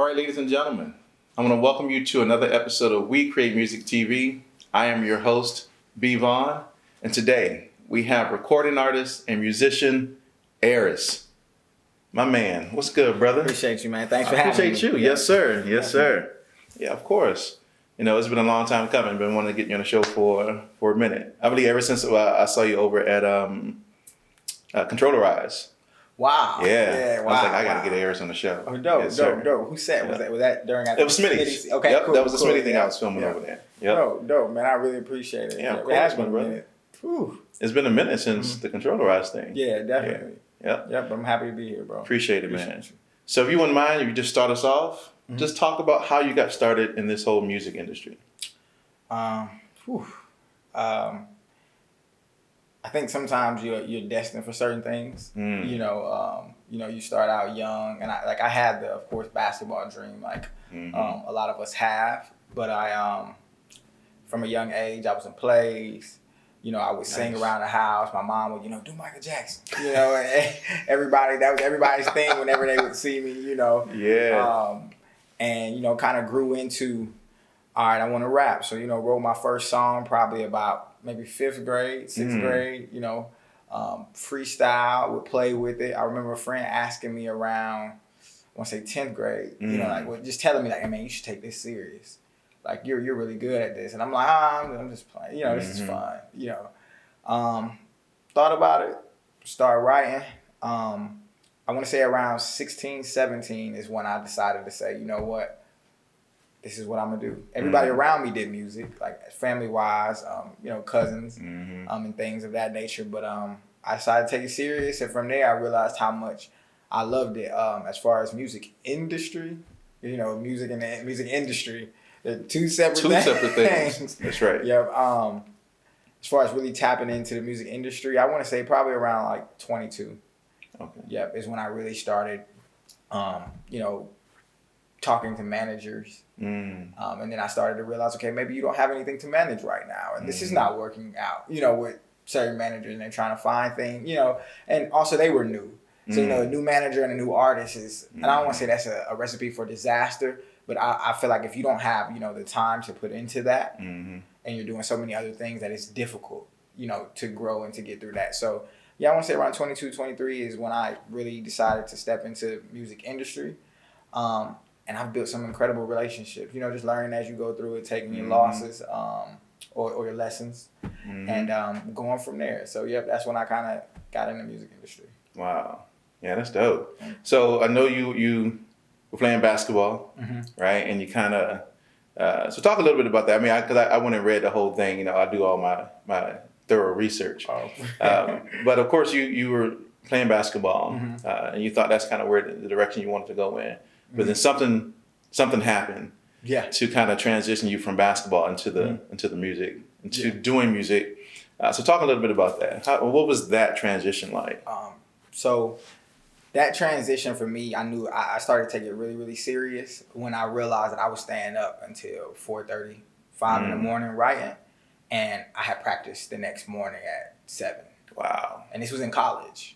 right, ladies and gentlemen, I want to welcome you to another episode of We Create Music TV. I am your host, Vaughan, and today we have recording artist and musician, Aris. My man, what's good, brother? Appreciate you, man. Thanks for having me. Appreciate you. Yes, sir. Yes, sir. Yeah, of course. You know, it's been a long time coming. Been wanting to get you on the show for a minute. I believe ever since I saw you over at Colorist. Wow. Yeah. Wow. I was like, I got to get Aris on the show. Oh, dope, yes, dope. Who said? Yeah. Was that during? It was Smitty's. Okay, yep, cool. That was the Smitty thing I was filming over there. Yep. Dope, man. I really appreciate it. Yeah, of course, my brother. Whew. It's been a minute since the Colorist thing. Yeah, definitely. Yeah. Yep. I'm happy to be here, bro. Appreciate it, man. So if you wouldn't mind, if you just start us off, just talk about how you got started in this whole music industry. I think sometimes you're destined for certain things. You know, you start out young, and I had the, of course, basketball dream, like a lot of us have. But I, from a young age, I was in plays. You know, I would sing around the house. My mom would, do Michael Jackson. You know, and that was everybody's thing whenever they would see me. You know. Yeah. And kind of grew into, all right, I want to rap. So wrote my first song probably about maybe 5th grade, 6th grade. Freestyle, would play with it. I remember a friend asking me around, I want to say 10th grade. Just telling me like, hey man, you should take this serious. Like you're really good at this, and I'm like, I'm just playing. This is fun. Thought about it, started writing. I want to say around 16, 17 is when I decided to say, you know what, this is what I'm gonna do. Everybody around me did music, like family wise, cousins, and things of that nature. But I decided to take it serious, and from there I realized how much I loved it. As far as music industry, music and the music industry. They're two separate things. That's right. Yep. As far as really tapping into the music industry, I want to say probably around like 22. Okay. Yep, is when I really started, talking to managers. And then I started to realize, okay, maybe you don't have anything to manage right now, and this is not working out. With certain managers, and they're trying to find things. And also they were new. So a new manager and a new artist is, and I don't want to say that's a recipe for disaster. But I feel like if you don't have, the time to put into that, and you're doing so many other things, that it's difficult, to grow and to get through that. So, I want to say around 22, 23 is when I really decided to step into music industry. And I've built some incredible relationships, just learning as you go through it, taking your losses or your lessons, and going from there. So, that's when I kind of got in the music industry. Wow. Yeah, that's dope. So I know you were playing basketball, right? And you kind of, so talk a little bit about that. I mean, because I went and read the whole thing. I do all my thorough research. Oh. But of course, you were playing basketball, and you thought that's kind of where the direction you wanted to go in. But then something happened, to kind of transition you from basketball into the music, into doing music. So talk a little bit about that. What was that transition like? So that transition for me, I knew I started to take it really, really serious when I realized that I was staying up until 4:30, 5 in the morning writing, and I had practice the next morning at 7. Wow. And this was in college.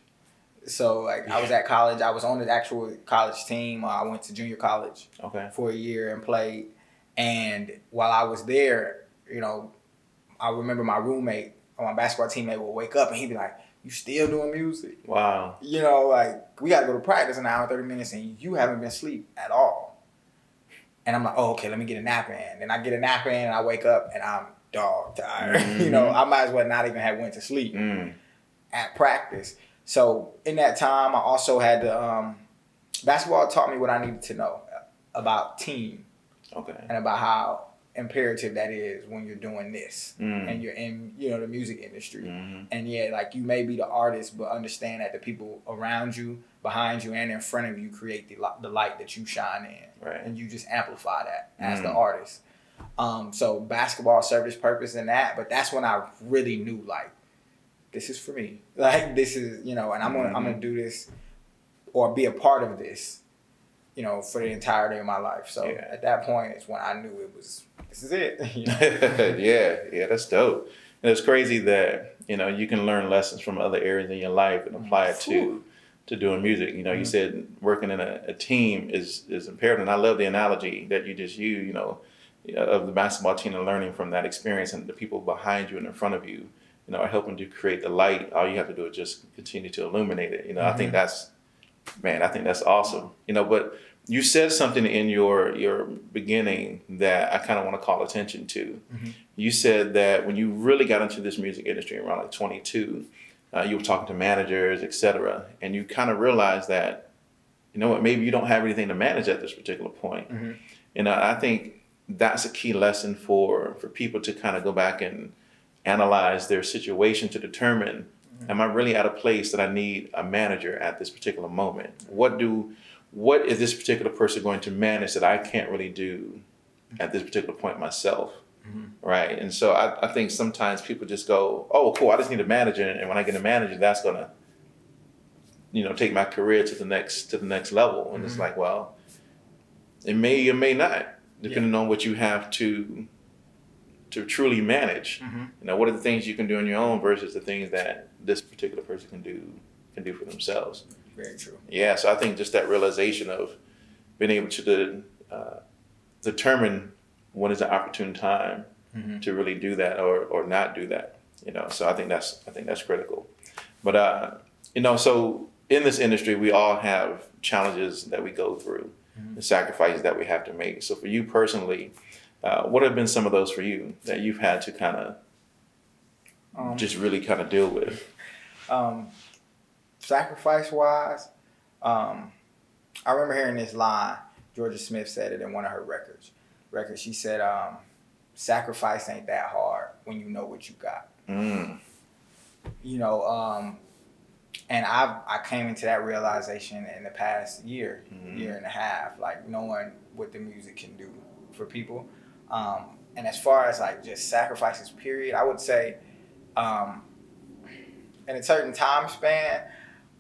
So I was at college. I was on the actual college team. I went to junior college for a year and played. And while I was there, I remember my roommate, or my basketball teammate, would wake up and he'd be like, "You still doing music?" Wow. We got to go to practice an hour and 30 minutes and you haven't been asleep at all. And I'm like, oh, okay, let me get a nap in. And I get a nap in and I wake up and I'm dog tired. I might as well not even have went to sleep at practice. So in that time, I also had to, basketball taught me what I needed to know about team. And about how imperative that is when you're doing this and you're in the music industry. And you may be the artist, but understand that the people around you, behind you, and in front of you create the light that you shine in, and you just amplify that as the artist. So basketball served its purpose in that, but that's when I really knew this is for me. This is and I'm gonna do this or be a part of this for the entirety of my life. So at that point is when I knew this is it. Yeah, that's dope. And it's crazy that, you can learn lessons from other areas in your life and apply it to doing music. You know, you said working in a team is imperative. And I love the analogy that you just used, of the basketball team and learning from that experience, and the people behind you and in front of you, are helping to create the light. All you have to do is just continue to illuminate it. I think that's awesome. But you said something in your beginning that I kind of want to call attention to. You said that when you really got into this music industry around like 22, you were talking to managers, etc., and you kind of realized that, maybe you don't have anything to manage at this particular point. And I think that's a key lesson for people to kind of go back and analyze their situation to determine, am I really at a place that I need a manager at this particular moment? What is this particular person going to manage that I can't really do at this particular point myself? Right. And so I think sometimes people just go, oh, cool, I just need a manager. And when I get a manager, that's going to, take my career to the next level. And it's like, well, it may or may not, depending on what you have to truly manage. What are the things you can do on your own versus the things that this particular person can do for themselves. Very true. Yeah. So I think just that realization of being able to determine when is the opportune time to really do that or not do that. So I think that's critical. But so in this industry, we all have challenges that we go through, the sacrifices that we have to make. So for you personally, what have been some of those for you that you've had to kind of just really kind of deal with? Sacrifice wise, I remember hearing this line. Georgia Smith said it in one of her records. She said, sacrifice ain't that hard when you know what you got. And I came into that realization in the past year and a half, like knowing what the music can do for people. And as far as like just sacrifices, period, I would say in a certain time span,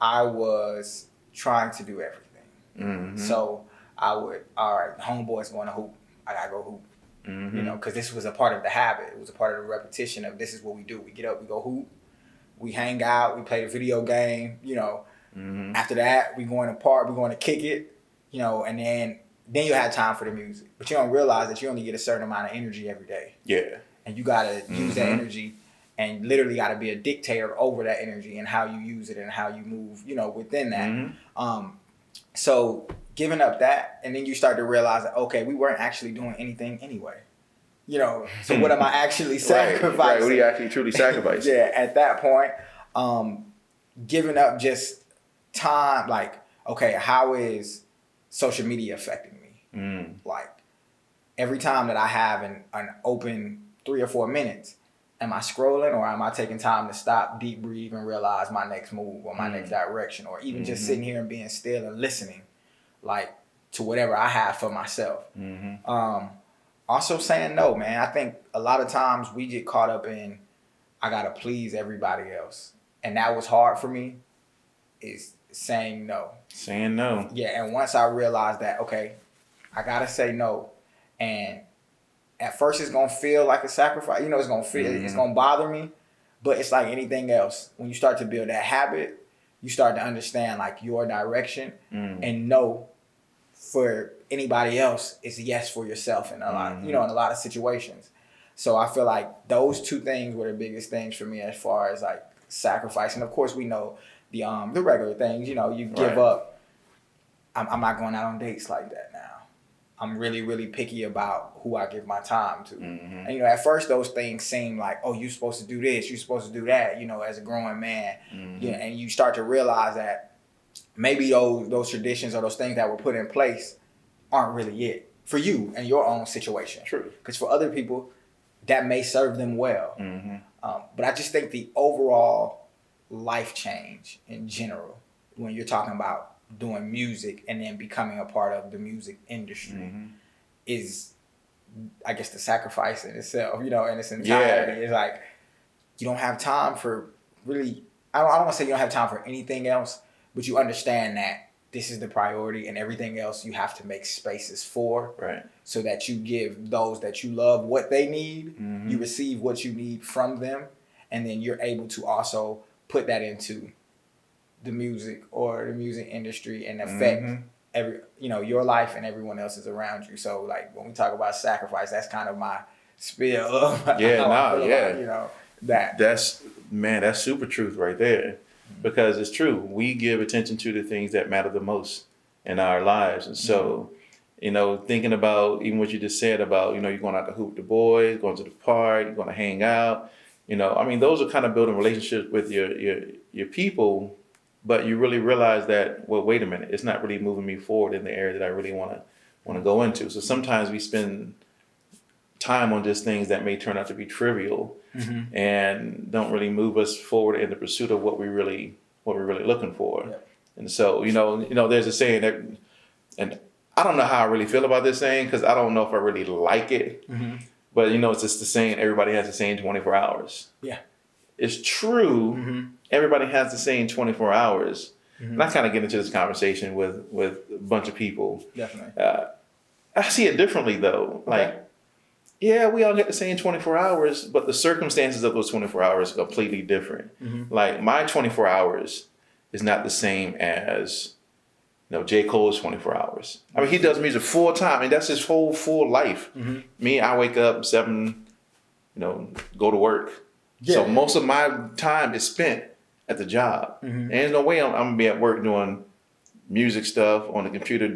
I was trying to do everything. So I would, all right, the homeboy's going to hoop. I got to go hoop. Because this was a part of the habit. It was a part of the repetition of this is what we do. We get up, we go hoop. We hang out, we play the video game, After that, we going to park, we going to kick it, and then you have time for the music. But you don't realize that you only get a certain amount of energy every day. Yeah. And you got to use that energy and literally got to be a dictator over that energy and how you use it and how you move, within that. So giving up that, and then you start to realize that, okay, we weren't actually doing anything anyway. So what am I actually sacrificing? Right. What are you actually truly sacrificing? Yeah, at that point, giving up just time, like, okay, how is social media affecting me? Like, every time that I have an open 3 or 4 minutes, am I scrolling or am I taking time to stop, deep breathe, and realize my next move or my next direction, or even just sitting here and being still and listening, like, to whatever I have for myself? Also saying no, man. I think a lot of times we get caught up in, I got to please everybody else. And that was hard for me, is saying no. Saying no. Yeah, and once I realized that, okay, I got to say no. And at first it's going to feel like a sacrifice. It's going to feel, it's going to bother me. But it's like anything else. When you start to build that habit, you start to understand like your direction and no for anybody else is yes for yourself in a lot, in a lot of situations. So I feel like those two things were the biggest things for me as far as like sacrifice. And of course we know the regular things, you give up. I'm not going out on dates like that now. I'm really, really picky about who I give my time to. And, at first those things seem like, oh, you're supposed to do this, you're supposed to do that, as a growing man. And you start to realize that maybe those traditions or those things that were put in place aren't really it for you and your own situation. True. Because for other people, that may serve them well. But I just think the overall life change in general, when you're talking about doing music and then becoming a part of the music industry, is, I guess, the sacrifice in itself, in its entirety. It's like, you don't have time for really, I don't want to say you don't have time for anything else, but you understand that this is the priority and everything else you have to make spaces for. Right. So that you give those that you love what they need, you receive what you need from them, and then you're able to also put that into the music or the music industry and affect your life and everyone else's around you. So like when we talk about sacrifice, that's kind of my spiel of about, that. That's super truth right there. Because it's true. We give attention to the things that matter the most in our lives. And so, thinking about even what you just said about, you're going out to hoop with the boys, going to the park, you're going to hang out. Those are kind of building relationships with your people, but you really realize that, well, wait a minute, it's not really moving me forward in the area that I really want to go into. So sometimes we spend time on just things that may turn out to be trivial and don't really move us forward in the pursuit of what we're really looking for. Yep. And so, there's a saying that, and I don't know how I really feel about this saying because I don't know if I really like it. But it's just the saying, everybody has the same 24 hours. Yeah. It's true. Everybody has the same 24 hours. And I kind of get into this conversation with a bunch of people. Definitely. I see it differently though. Okay. Like, yeah, we all get the same 24 hours, but the circumstances of those 24 hours are completely different. Like my 24 hours is not the same as, J. Cole's 24 hours. I mean, he does music full time, and that's his whole full life. Me, I wake up 7, go to work. Yeah, so most of my time is spent at the job. And there's no way I'm going to be at work doing music stuff on the computer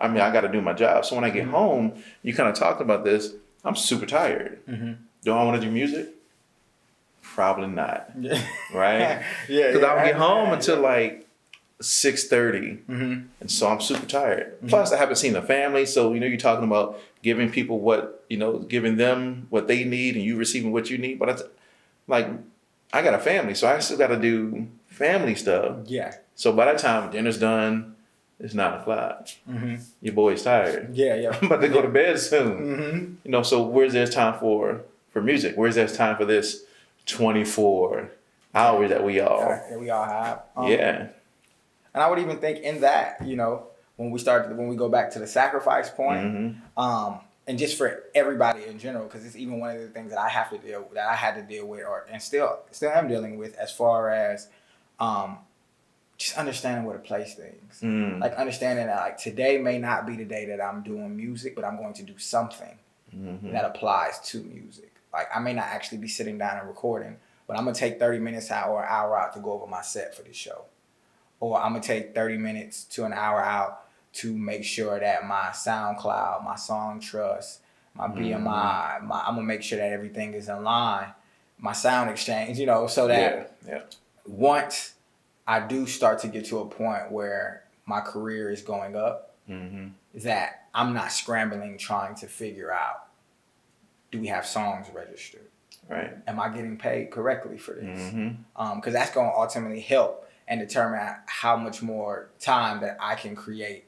I got to do my job. So when I get home, you kind of talked about this, I'm super tired. Do I want to do music? Probably not. Yeah. Right? Because I don't get home until like 6:30. And so I'm super tired. Plus, I haven't seen the family. So, you're talking about giving people giving them what they need and you receiving what you need. But it's like, I got a family, so I still got to do family stuff. Yeah. So by the time dinner's done, it's 9:00. Your boy's tired. Yeah. I'm about to go to bed soon. So where's there time for music? Where's there time for this 24 hours that we all have? Yeah. And I would even think in that, when we go back to the sacrifice point, and just for everybody in general, because it's even one of the things that I had to deal with, and still am dealing with, as far as just understanding where to place things. Like understanding that like today may not be the day that I'm doing music, but I'm going to do something that applies to music. Like I may not actually be sitting down and recording, but I'm gonna take 30 minutes or an hour out to go over my set for this show. Or I'm gonna take 30 minutes to an hour out to make sure that my SoundCloud, my Song Trust, my BMI, I'm gonna make sure that everything is in line, my Sound Exchange, so that once I do start to get to a point where my career is going up, that I'm not scrambling trying to figure out, do we have songs registered? Right. Am I getting paid correctly for this? Because that's going to ultimately help and determine how much more time that I can create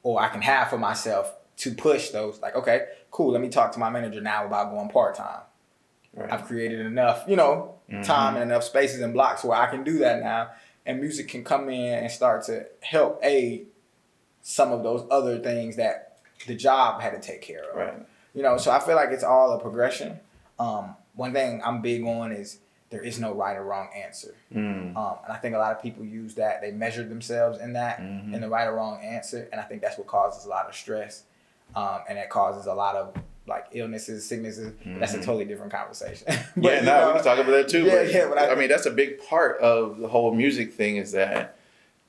or I can have for myself to push those. Like, okay, cool. Let me talk to my manager now about going part-time. Right. I've created enough, time and enough spaces and blocks where I can do that now. And music can come in and start to help aid some of those other things that the job had to take care of. Right. So I feel like it's all a progression. One thing I'm big on is there is no right or wrong answer. And I think a lot of people use that. They measure themselves in that, in the right or wrong answer. And I think that's what causes a lot of stress. And that causes a lot of like illnesses, sicknesses. That's a totally different conversation. But, we can talk about that too. But I mean, that's a big part of the whole music thing is that,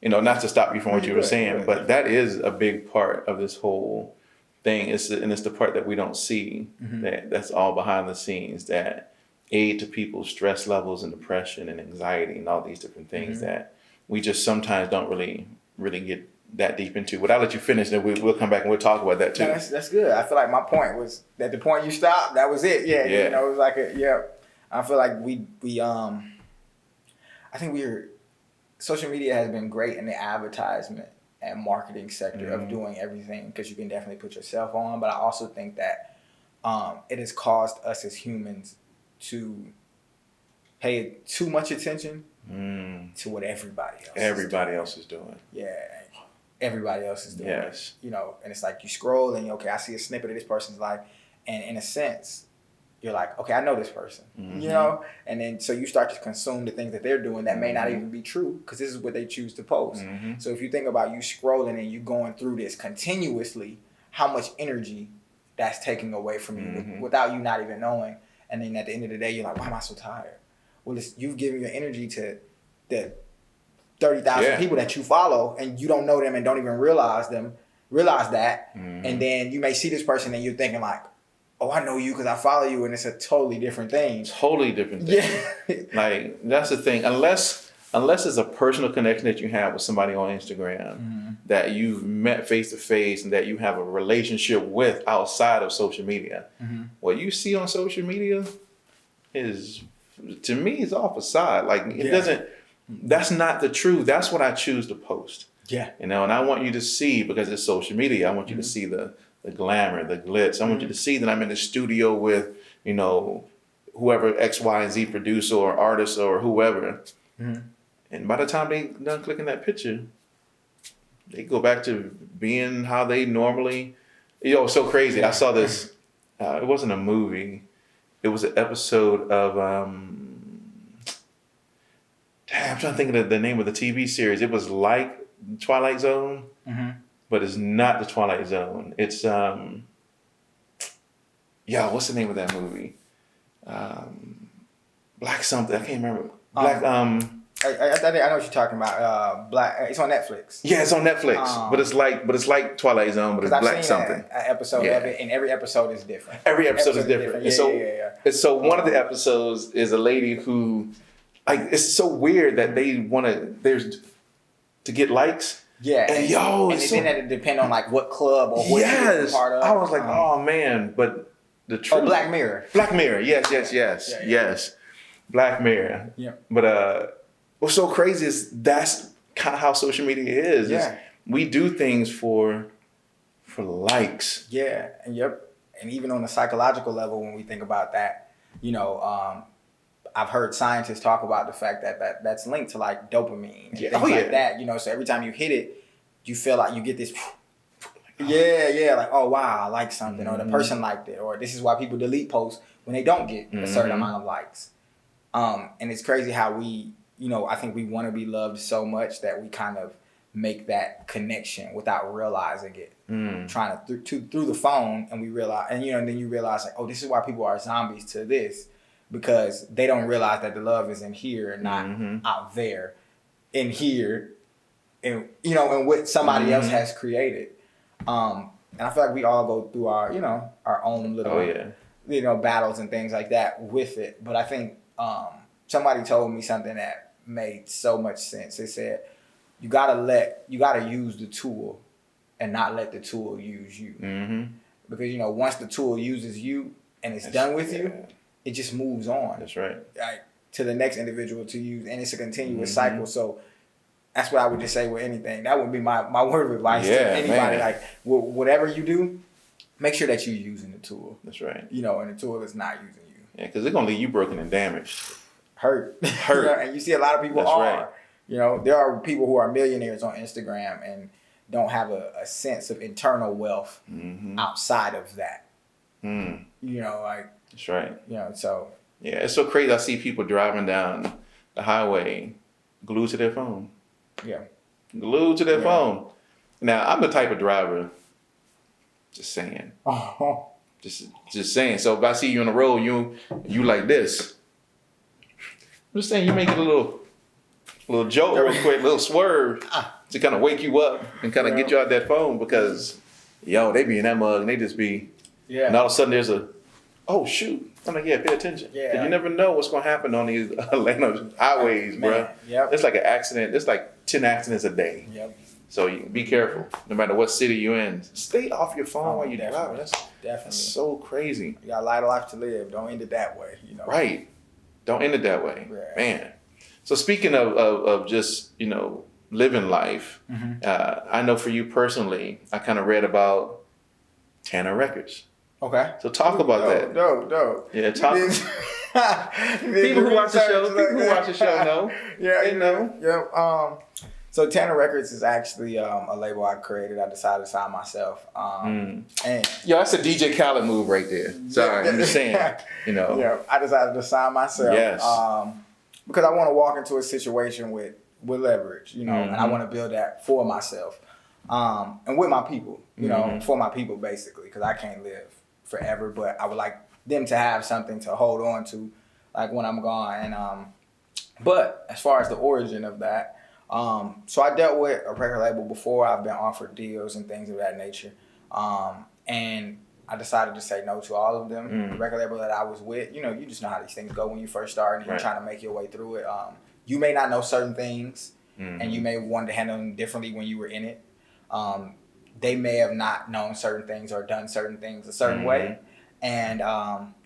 not to stop you from what you were saying, but that is a big part of this whole thing. It's the part that we don't see, that's all behind the scenes, that aid to people's stress levels and depression and anxiety and all these different things that we just sometimes don't really get that deep into. But I'll let you finish, then we'll come back and we'll talk about that too. No, that's good. I feel like my point was that the point you stopped, that was it. Yeah. It was like I feel like social media has been great in the advertisement and marketing sector of doing everything, because you can definitely put yourself on. But I also think that it has caused us as humans to pay too much attention to what everybody else is doing. Yeah. Everybody else is doing it. And it's like you scroll and I see a snippet of this person's life, and in a sense, you're like, okay, I know this person, you know? And then so you start to consume the things that they're doing that may not even be true because this is what they choose to post. So if you think about you scrolling and you going through this continuously, how much energy that's taking away from you without you not even knowing. And then at the end of the day, you're like, why am I so tired? Well, you've given your energy to the 30,000 people that you follow and you don't know them and don't even realize that. And then you may see this person and you're thinking like, oh, I know you because I follow you, and it's a totally different thing. Totally different thing. Yeah. Like, that's the thing. Unless it's a personal connection that you have with somebody on Instagram that you've met face to face and that you have a relationship with outside of social media, what you see on social media is, to me, is off a side. Like, it doesn't, that's not the truth. That's what I choose to post. Yeah. You know, and I want you to see, because it's social media, I want you to see the glamour, the glitz. I want you to see that I'm in the studio with, you know, whoever X, Y, and Z producer or artist or whoever. And by the time they done clicking that picture, they go back to being how they normally, so crazy. I saw this, it wasn't a movie. It was an episode of, I'm trying to think of the name of the TV series. It was like Twilight Zone. But it's not the Twilight Zone. It's what's the name of that movie? Black something. I can't remember. Black I know what you're talking about. Black. It's on Netflix. Yeah, it's on Netflix. But it's like Twilight Zone, but it's Black I've seen something. An episode of it, and every episode is different. Every episode is different. And so one of the episodes is a lady who, like, it's so weird that they want to get likes. Yeah, and then it depend on like what club or what you're part of. I was like, oh man, but the truth. Black Mirror. Black Mirror, yes. Black Mirror. Yeah. But what's so crazy is that's kind of how social media is. Yeah. We do things for likes. Yeah, and and even on a psychological level, when we think about that, I've heard scientists talk about the fact that that's linked to like dopamine and things like that. So every time you hit it, you feel like you get this. Like, oh wow, I like something, or the person liked it, or this is why people delete posts when they don't get a certain amount of likes. And it's crazy how we, I think we want to be loved so much that we kind of make that connection without realizing it. Trying to through the phone, and we realize, and then you realize like, oh, this is why people are zombies to this. Because they don't realize that the love is in here and not out there, in here, and and what somebody else has created. And I feel like we all go through our our own little battles and things like that with it. But I think somebody told me something that made so much sense. They said you gotta use the tool and not let the tool use you. Because once the tool uses you and it's done with you, it just moves on. That's right. Like, to the next individual to use, and it's a continuous cycle. So that's what I would just say with anything. That would be my word of advice to anybody. Man. Like, whatever you do, make sure that you're using the tool. That's right. And the tool is not using you. Yeah, because it's gonna leave you broken and damaged. Hurt. And you see a lot of people Right. There are people who are millionaires on Instagram and don't have a sense of internal wealth outside of that. That's right. So. Yeah, it's so crazy. I see people driving down the highway glued to their phone. Yeah. Glued to their phone. Now, I'm the type of driver, just saying. Just saying. So if I see you on the road, you like this. I'm just saying, you make it a little joke real quick, little swerve to kind of wake you up and kind of get you out that phone because, they be in that mug and they just be, and all of a sudden there's oh, shoot. I'm like, pay attention. Yeah. You never know what's going to happen on these Atlanta highways, bro. Yep. It's like an accident. It's like 10 accidents a day. Yep. So you be careful. No matter what city you're in, stay off your phone while you're driving. That's so crazy. You got a lot of life to live. Don't end it that way. Right. Don't end it that way. Yeah. Man. So speaking of just, living life, I know for you personally, I kind of read about Taelor Records. Okay. So talk about that. Dope. Yeah, talk. People who watch the show know. Yeah, they know. Yeah. So Taelor Records is actually a label I created. I decided to sign myself. And Yo, that's a DJ Khaled move right there. Sorry, I'm just saying. Yeah, I decided to sign myself. Yes. Because I want to walk into a situation with leverage, and I want to build that for myself. And with my people, for my people basically, because I can't live forever, but I would like them to have something to hold on to, like when I'm gone. And but as far as the origin of that, so I dealt with a record label before. I've been offered deals and things of that nature, and I decided to say no to all of them. The record label that I was with, you just know how these things go when you first start and you're trying to make your way through it. You may not know certain things, and you may want to handle them differently when you were in it. They may have not known certain things or done certain things a certain way, and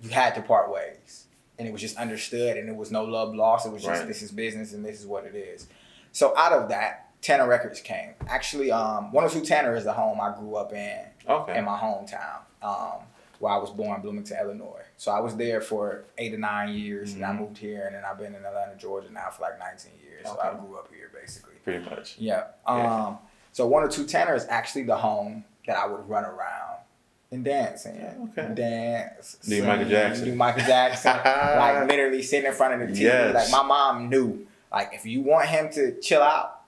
you had to part ways. And it was just understood, and it was no love lost. It was just this is business, and this is what it is. So out of that, Taelor Records came. Actually, 102 Taelor is the home I grew up in my hometown, where I was born, Bloomington, Illinois. So I was there for 8 to 9 years, and I moved here, and then I've been in Atlanta, Georgia now for like 19 years. So I grew up here, basically. Pretty much. Yeah. So 102 Taelor is actually the home that I would run around and dance in. Dance. Do Michael Jackson. Do Michael Jackson. Like literally sitting in front of the TV. Yes. Like my mom knew. Like, if you want him to chill out,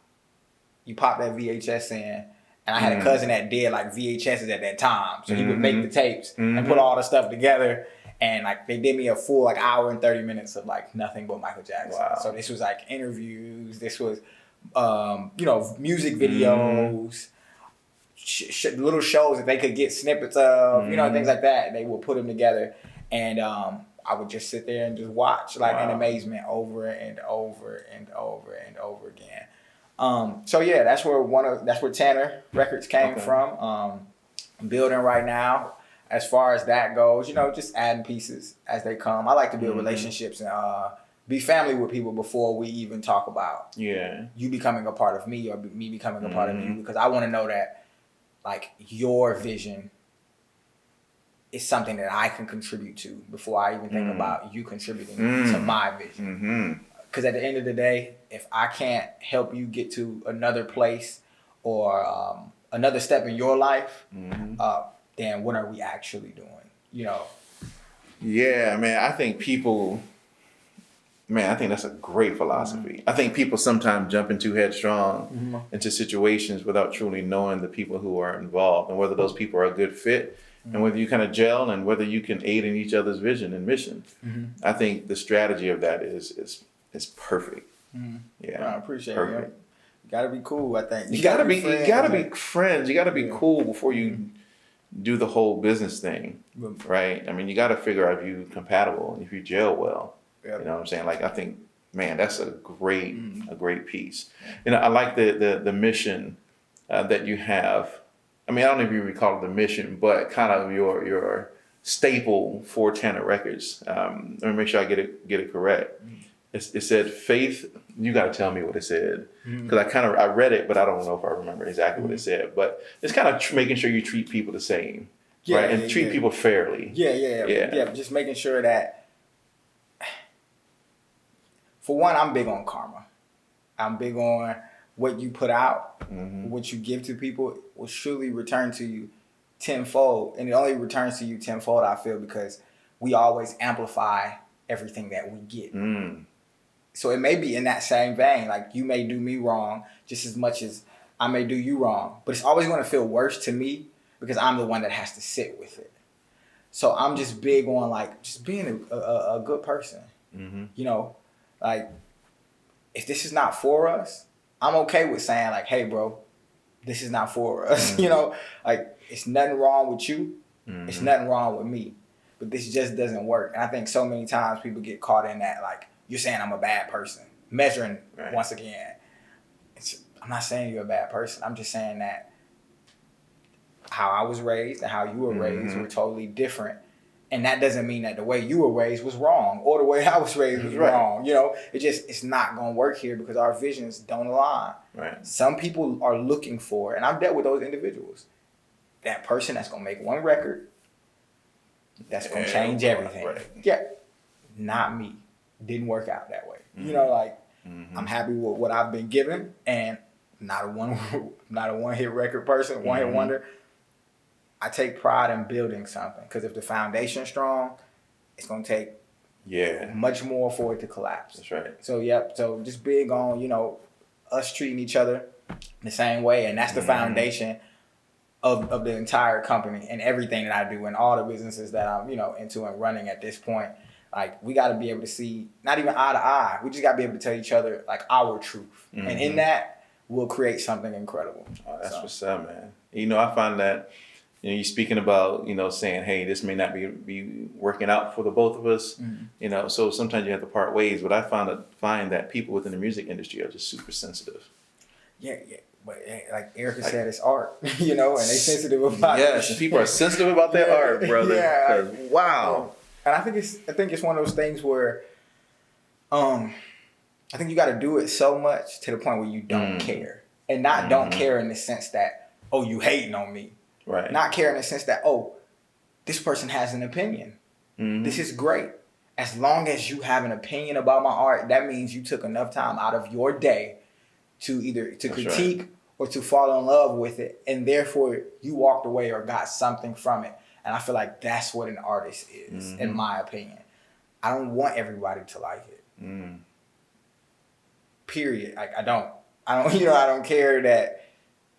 you pop that VHS in. And I had a cousin that did, like, VHSs at that time. So he would make the tapes and put all the stuff together. And, like, they did me a full, like, hour and 30 minutes of, like, nothing but Michael Jackson. Wow. So this was, like, interviews. This was, music videos. Little shows that they could get snippets of, things like that. They would put them together. And, I would just sit there and just watch, like, in amazement over and over and over and over again. So yeah, that's where Taelor Records came from. I'm building right now. As far as that goes, just adding pieces as they come. I like to build relationships and be family with people before we even talk about you becoming a part of me or me becoming a part of you, because I want to know that, like, your vision is something that I can contribute to before I even think about you contributing to my vision. Because at the end of the day, if I can't help you get to another place or another step in your life, then what are we actually doing? Yeah, man, I think that's a great philosophy. I think people sometimes jump into headstrong into situations without truly knowing the people who are involved and whether those people are a good fit. And whether you kind of gel and whether you can aid in each other's vision and mission. I think the strategy of that is perfect. Yeah, I appreciate it. You gotta be cool. I think you gotta be friends. You gotta be cool before you do the whole business thing, right? I mean, you gotta figure out if you're compatible and if you gel well. You know what I'm saying? Like, I think, man, that's a great piece. I like the mission that you have. I mean, I don't know if you recall the mission, but kind of your staple for Taelor Records. Let me make sure I get it correct. It said faith. You got to tell me what it said, because I read it, but I don't know if I remember exactly what it said. But it's kind of making sure you treat people the same, right? And treat people fairly. Yeah. Just making sure that, for one, I'm big on karma. I'm big on what you put out, what you give to people will surely return to you tenfold. And it only returns to you tenfold, I feel, because we always amplify everything that we get. So it may be in that same vein. Like, you may do me wrong just as much as I may do you wrong. But it's always going to feel worse to me because I'm the one that has to sit with it. So I'm just big on, like, just being a good person. Like, if this is not for us, I'm okay with saying, like, hey, bro, this is not for us. Like, it's nothing wrong with you. It's nothing wrong with me. But this just doesn't work. And I think so many times people get caught in that, like, you're saying I'm a bad person. Measuring, once again. I'm not saying you're a bad person. I'm just saying that how I was raised and how you were raised were totally different. And that doesn't mean that the way you were raised was wrong or the way I was raised was wrong. It's not going to work here because our visions don't align. Some people are looking for, and I've dealt with those individuals, that person that's going to make one record that's going to change everything. Not me. Didn't work out that way. I'm happy with what I've been given, and not a one hit record person, one hit wonder. I take pride in building something because if the foundation's strong, it's gonna take much more for it to collapse. That's right. So so just big on, you know, us treating each other the same way, and that's the foundation of the entire company and everything that I do and all the businesses that I'm, you know, into and running at this point. Like, we got to be able to see, not even eye to eye, we just got to be able to tell each other, like, our truth. And in that, we'll create something incredible. Oh, that's what's up, man. You know, I find that, you know, you're speaking about, you know, saying, hey, this may not be working out for the both of us, you know, so sometimes you have to part ways. But I find that people within the music industry are just super sensitive. Yeah. But like Erica said, it's art, you know, and they sensitive about it. Yes, and people are sensitive about their art, brother. Yeah. Wow. And I think it's one of those things where, I think you got to do it so much to the point where you don't care, and not don't care in the sense that, oh, you hating on me, right? Not care in the sense that, oh, this person has an opinion. This is great. As long as you have an opinion about my art, that means you took enough time out of your day to either critique or to fall in love with it, and therefore you walked away or got something from it. And I feel like that's what an artist is, in my opinion. I don't want everybody to like it. Period. Like, I don't, you know, I don't care that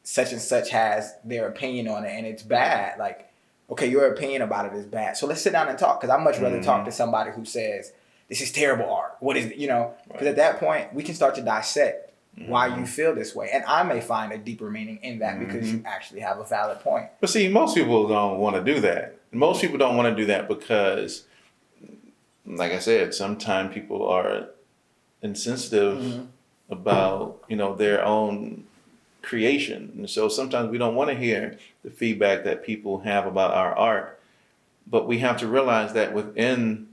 such and such has their opinion on it and it's bad. Like, okay, your opinion about it is bad. So let's sit down and talk, because I'd much rather talk to somebody who says, this is terrible art. What is it? You know, because at that point, we can start to dissect why you feel this way. And I may find a deeper meaning in that because you actually have a valid point. But see, most people don't want to do that. Most people don't want to do that because, like I said, sometimes people are insensitive about, you know, their own creation. And so sometimes we don't want to hear the feedback that people have about our art. But we have to realize that within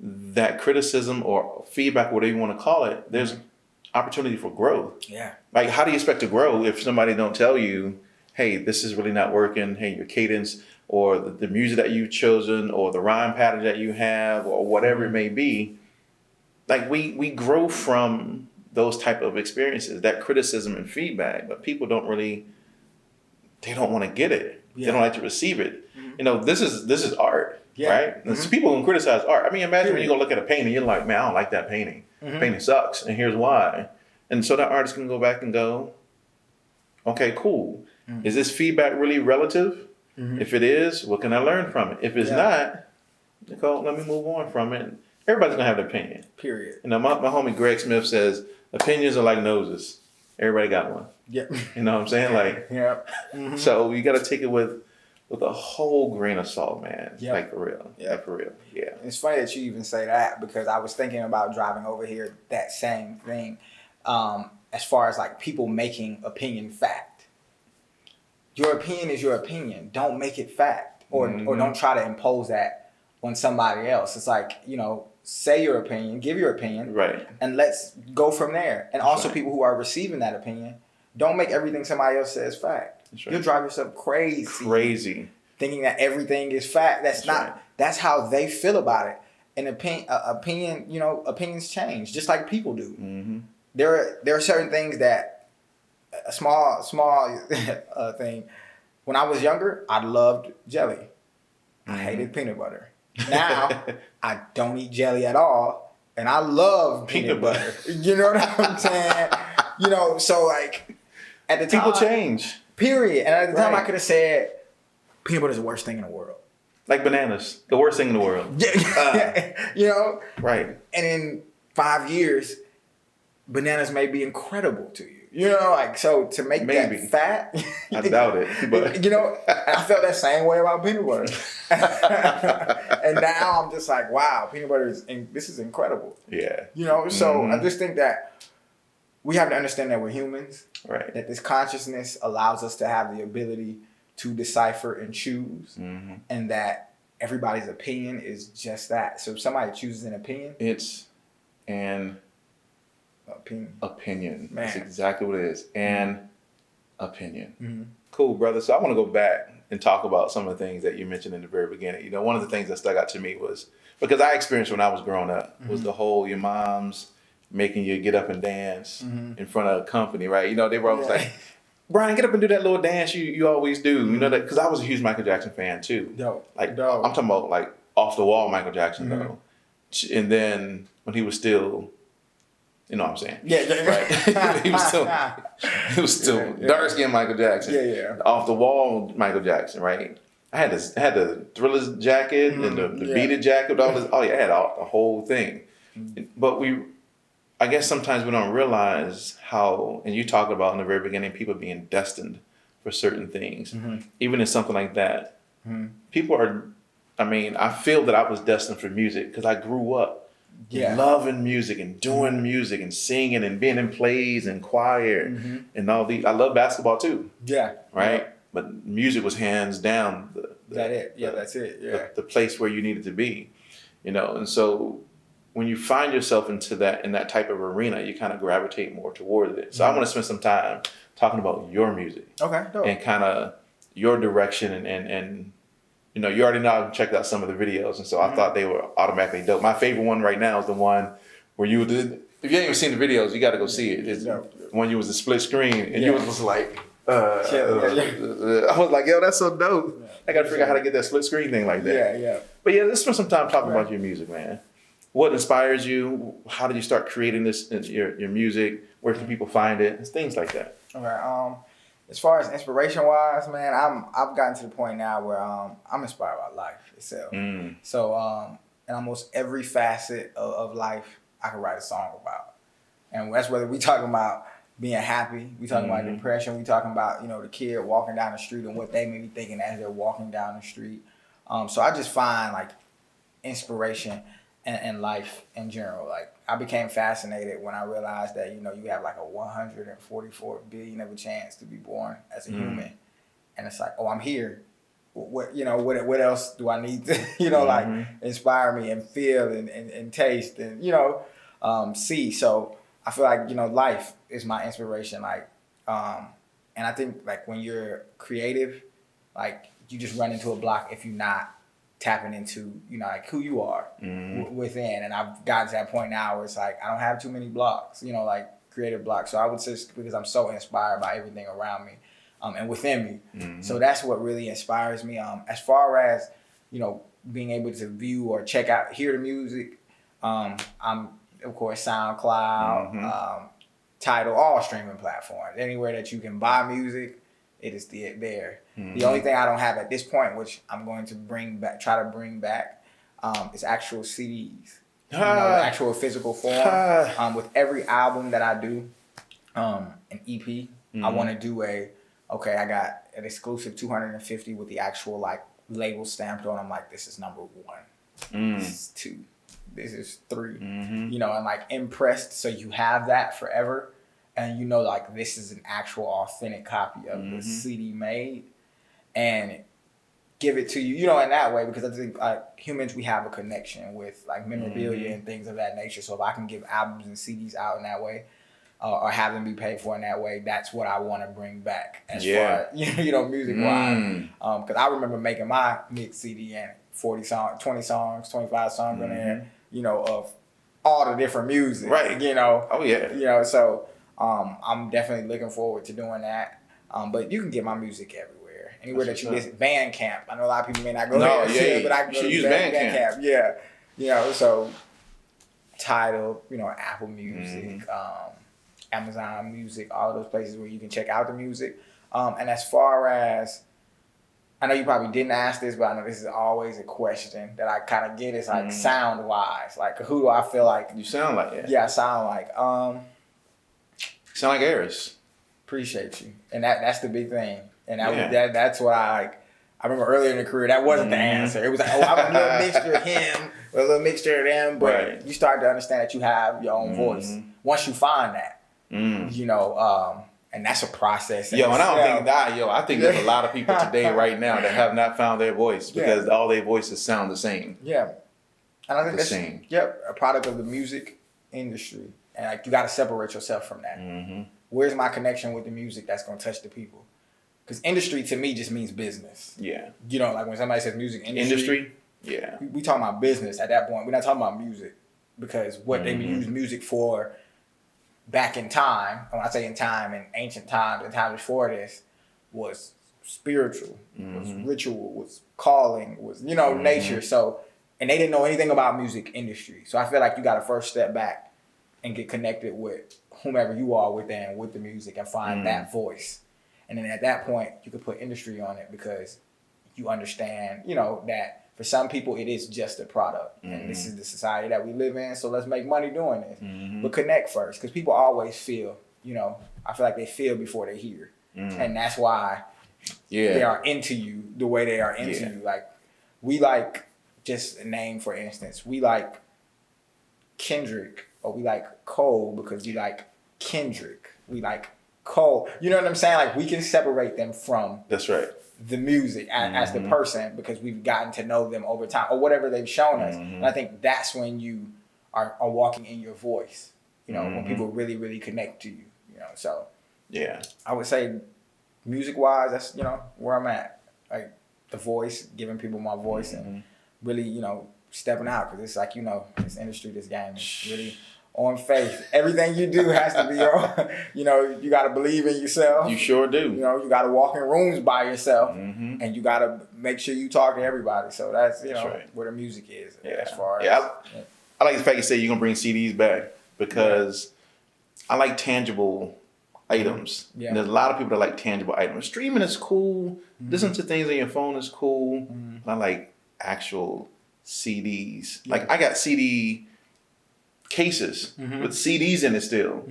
that criticism or feedback, whatever you want to call it, there's opportunity for growth. Yeah. Like, how do you expect to grow if somebody don't tell you, hey, this is really not working, hey, your cadence or the music that you've chosen or the rhyme pattern that you have or whatever it may be. Like, we grow from those type of experiences, that criticism and feedback, but people don't really, they don't want to get it. They don't like to receive it. You know, this is art, right? And so people can criticize art. I mean, imagine when you go look at a painting, you're like, man, I don't like that painting. Painting sucks, and here's why. And so that artist can go back and go, okay, cool. Is this feedback really relative? If it is, what can I learn from it? If it's not, Nicole, let me move on from it. Everybody's gonna have an opinion. Period. You know, my homie Greg Smith says, opinions are like noses. Everybody got one. Yep. You know what I'm saying? Like, so you got to take it with a whole grain of salt, man. Yep. Like, for real. Yeah, for real. Yeah. It's funny that you even say that, because I was thinking about driving over here, that same thing, as far as like people making opinion fact. Your opinion is your opinion. Don't make it fact, or don't try to impose that on somebody else. It's like, you know, say your opinion, give your opinion, right, and let's go from there. And also, people who are receiving that opinion, don't make everything somebody else says fact. Right. You'll drive yourself crazy thinking that everything is fact. That's not. Right. That's how they feel about it. And opinion, you know, opinions change just like people do. There are certain things that a small thing. When I was younger, I loved jelly. I hated peanut butter. Now I don't eat jelly at all, and I love peanut butter. You know what I'm saying? You know, so like at the time, people change. Period. And at the time, I could have said peanut butter is the worst thing in the world. Like bananas, the worst thing in the world. You know? Right. And in 5 years, bananas may be incredible to you. You know, like, so to make that fat. I doubt it. But you know, I felt that same way about peanut butter. And now I'm just like, wow, peanut butter this is incredible. Yeah. You know, so I just think that we have to understand that we're humans. Right. That this consciousness allows us to have the ability to decipher and choose. And that everybody's opinion is just that. So if somebody chooses an opinion, it's an opinion. Man. That's exactly what it is. An opinion. Cool, brother. So I want to go back and talk about some of the things that you mentioned in the very beginning. You know, one of the things that stuck out to me was, because I experienced when I was growing up, was the whole your mom's making you get up and dance in front of a company, right? You know, they were always like, Brian, get up and do that little dance you always do. You know that, because I was a huge Michael Jackson fan too. I'm talking about like off the wall Michael Jackson though. And then when he was still, you know what I'm saying? Right. he was still dark skinned Michael Jackson. Off the wall Michael Jackson, right? I had the Thriller jacket and the beaded jacket, all this. Oh yeah, I had the whole thing. But I guess sometimes we don't realize how, and you talked about in the very beginning, people being destined for certain things. Even in something like that, people are, I feel that I was destined for music because I grew up loving music and doing music and singing and being in plays and choir and all these. I love basketball too. Yeah. Right? But music was hands down the place where you needed to be. You know, and so when you find yourself in that type of arena, you kind of gravitate more towards it. So I want to spend some time talking about your music. Okay. Dope. And kind of your direction and you know, you already know I've checked out some of the videos, and so I thought they were automatically dope. My favorite one right now is the one where you did. If you ain't even seen the videos, you got to go see it. It's when you was a split screen, and you was just like, I was like, yo, that's so dope. I got to figure out how to get that split screen thing like that. But yeah, let's spend some time talking about your music, man. What inspires you? How did you start creating this your music? Where can people find it? And things like that. Okay. As far as inspiration wise, man, I've gotten to the point now where I'm inspired by life itself. So in almost every facet of life, I can write a song about. And that's whether we talking about being happy, we talking about depression, we talking about, you know, the kid walking down the street and what they may be thinking as they're walking down the street. So I just find like inspiration in life in general. Like I became fascinated when I realized that, you know, you have like a 144 billion of a chance to be born as a human. And it's like, oh, I'm here. What else do I need to, you know, like inspire me and feel and taste and, you know, see. So I feel like, you know, life is my inspiration. Like, and I think like when you're creative, like you just run into a block if you're not tapping into, you know, like who you are within. And I've gotten to that point now where it's like, I don't have too many blocks, you know, like creative blocks. So I would say because I'm so inspired by everything around me and within me. So that's what really inspires me. As far as, you know, being able to view or hear the music, I'm of course SoundCloud, Tidal, all streaming platforms. Anywhere that you can buy music, it is there. The only thing I don't have at this point, which I'm going to try to bring back, is actual CDs. You know, actual physical form. With every album that I do, an EP, I want to do I got an exclusive 250 with the actual like label stamped on. I'm like, this is number 1. This is 2. This is 3. You know, and like impressed. So you have that forever. And you know, like this is an actual authentic copy of the CD made, and give it to you, you know, in that way, because I think like humans, we have a connection with like memorabilia and things of that nature. So if I can give albums and CDs out in that way, or have them be paid for in that way, that's what I want to bring back as far as, you know, music wise. Because I remember making my mix CD and 40 songs, 20 songs, 25 songs in there, you know, of all the different music, right? You know, you know, so. I'm definitely looking forward to doing that. But you can get my music everywhere. Anywhere that you listen. Bandcamp. I know a lot of people may not go there, but I can use Bandcamp. Yeah. You know, so Tidal, you know, Apple Music, Amazon Music, all those places where you can check out the music. And as far as, I know you probably didn't ask this, but I know this is always a question that I kind of get. It's like sound-wise. Like, who do I feel like? You sound like it. Yeah, I sound like. Sound like Aris. Appreciate you. And that's the big thing. And that's what I like. I remember earlier in the career, that wasn't the answer. It was like, oh, I'm a little mixture of him, or a little mixture of them. But you start to understand that you have your own voice. Once you find that, you know, and that's a process. And I don't think that, I think there's a lot of people today right now that have not found their voice because all their voices sound the same. Yeah. And I think that's a product of the music industry. And like you got to separate yourself from that. Where's my connection with the music that's going to touch the people? Because industry to me just means business. Yeah. You know, like when somebody says music industry. Yeah. We talking about business at that point. We're not talking about music because what they use music for back in time, and when I say in time, in ancient times, in times before this, was spiritual, was ritual, was calling, was, nature. So, and they didn't know anything about music industry. So I feel like you got to first step back and get connected with whomever you are within with the music and find that voice. And then at that point, you could put industry on it because you understand, that for some people it is just a product. And this is the society that we live in, so let's make money doing this. But connect first, because people always feel, I feel like they feel before they hear. And that's why they are into you the way they are into you. Like, we like, just a name for instance, we like Kendrick, or we like Cole because we like Kendrick. We like Cole. You know what I'm saying? Like, we can separate them from That's right. the music as the person because we've gotten to know them over time or whatever they've shown us. And I think that's when you are walking in your voice, when people really, really connect to you, So yeah, I would say music wise, that's, where I'm at. Like, the voice, giving people my voice and really, stepping out, because it's like, this industry, this game is really on faith. Everything you do has to be on, you got to believe in yourself. You sure do. You got to walk in rooms by yourself and you got to make sure you talk to everybody. So that's, right. Where the music is as far as. I like the fact you say you're going to bring CDs back because I like tangible items. Yeah. And there's a lot of people that like tangible items. Streaming is cool. Listening to things on your phone is cool. I like actual CDs. Like, I got CD cases with CDs in it still.